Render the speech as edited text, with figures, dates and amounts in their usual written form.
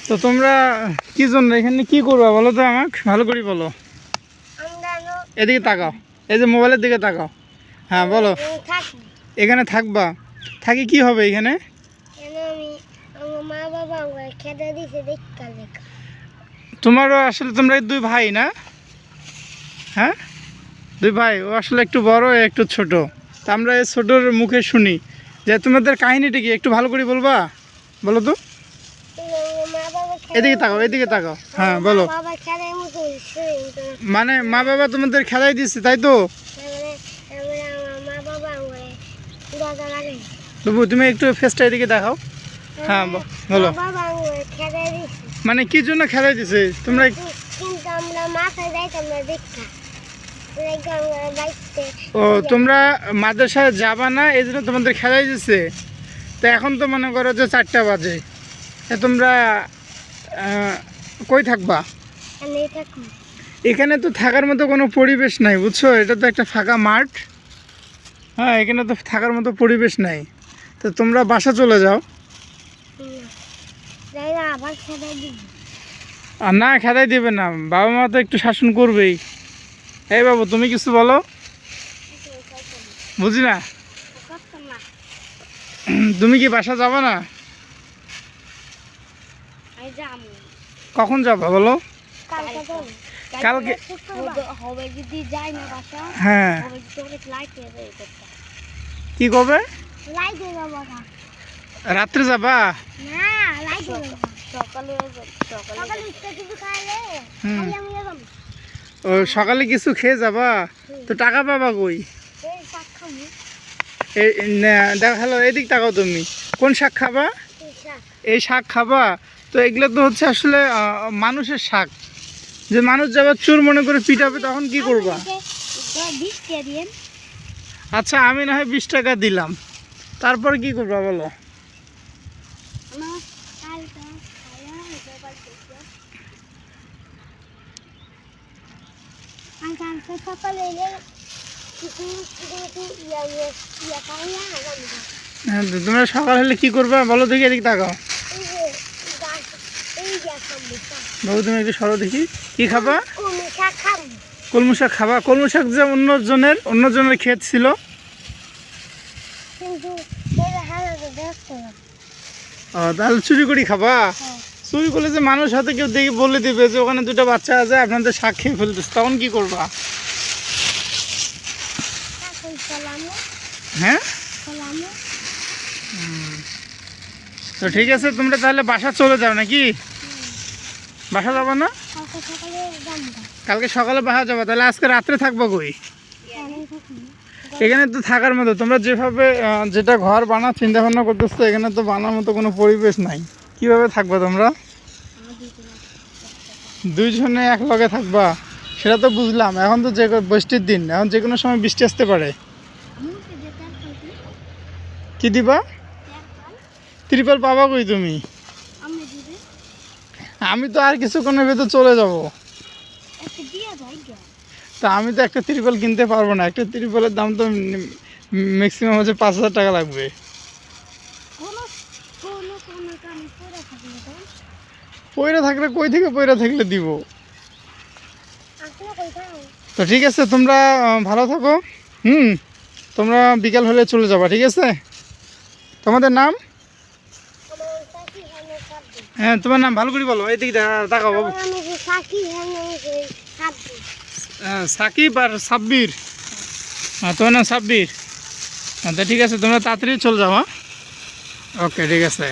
তো তোমরা কি জন্য এখানে কি করবা বলো তো আমাকে ভালো করে বলো। এদিকে তাকাও, এই যে মোবাইলের দিকে তাকাও। হ্যাঁ বলো। এখানে থাকবা, থাকি কি হবে এখানে? তোমারও আসলে তোমরা দুই ভাই না? হ্যাঁ দুই ভাই, ও আসলে একটু বড় একটু ছোট। তা আমরা এই ছোটোর মুখে শুনি যে তোমাদের কাহিনীটা কি, একটু ভালো করে বলবা বলো তো। এদিকে তাকাও, এদিকে তাকাও। হ্যাঁ বলো। মানে মা বাবা তোমাদের খেলাই দিচ্ছে তাই তো? তবু তুমি একটু ফেসটা এদিকে দেখাও। হ্যাঁ বলো। মানে কি জন্য খেলাই দিছে তোমরা? ও তোমরা মাদ্রাসায় যাবা না এই জন্য তোমাদের খেলাই দিচ্ছে। তো এখন তো মনে করো যে 4টা বাজে, তোমরা কই থাকবা? এখানে তো থাকার মতো কোনো পরিবেশ নাই বুঝছো, এটা তো একটা ফাঁকা মাঠ। হ্যাঁ এখানে তো থাকার মতো পরিবেশ নাই, তো তোমরা বাসা চলে যাও। আর না খেদাই দেবে না, বাবা মা তো একটু শাসন করবেই। এই বাবু তুমি কিছু বলো। বুঝি না, তুমি কি বাসা যাবা না? কখন যাবা বলো? কালকে হ্যাঁ কি কবে? রাত্রে যাবা? ও সকালে কিছু খেয়ে যাবা, তো টাকা পাবা কই? দেখো হ্যালো এদিক তাকাও, তুমি কোন শাক খাবা? এই শাক খাবা? তো এগুলো তো হচ্ছে আসলে মানুষের শাক, যে মানুষ যাবার চোর মনে করে পিটাবে তখন কি করবা? আচ্ছা আমি না হয় 20 টাকা দিলাম, তারপর কি করবা বলো? হ্যাঁ তোমরা সকাল হলে কি করবা বলো দেখি, এদিকে তাকাও। বাবু তুমি একটু সরো দেখি, কি খাবা? কলমি শাক খাবা? কলমি শাক যে অন্যজনের ক্ষেত ছিল। ও তাহলে চুরি করে খাবা? চুরি করলে যে মানুষ হাতে কেউ দেখে বলে দিবে যে ওখানে 2টা বাচ্চা আছে আপনাদের শাক খেয়ে ফেলতেছে, তখন কি করবা? হ্যাঁ তো ঠিক আছে, তোমরা তাহলে বাসা চলে যাও নাকি? বাসা যাবো না? কালকে সকালে বাসা যাবো, তাহলে আজকে রাত্রে থাকবো কই? এখানে তো থাকার মতো তোমরা যেভাবে যেটা ঘর বানার চিন্তা ভাবনা করতেছো, এখানে তো বানার মতো কোনো পরিবেশ নাই। কিভাবে থাকবা তোমরা? 2 জনে এক লগে থাকবা সেটা তো বুঝলাম। এখন তো যে বৃষ্টির দিন, এখন যে কোনো সময় বৃষ্টি আসতে পারে। কি দিবা? ত্রিপল পাবা কই তুমি? আমি তো আর কিছুক্ষণের ভেতর চলে যাব। তা আমি তো একটা ত্রিপল কিনতে পারবো না, একটা ত্রিপলের দাম তো ম্যাক্সিমাম হচ্ছে 5000 টাকা লাগবে। পয়রা থাকলে কই থেকে পয়রা থাকলে দিব। তো ঠিক আছে তোমরা ভালো থাকো। তোমরা বিকাল হলে চলে যাবা, ঠিক আছে? তোমাদের নাম? হ্যাঁ তোমার নাম ভালো করে বলো, এইদিকে তাকাও বাবু। সাকিব আর সাব্বির। হ্যাঁ তোমার নাম সাব্বির। আচ্ছা ঠিক আছে, তোমরা তাড়াতাড়ি চলে যাও। হ্যাঁ ওকে ঠিক আছে।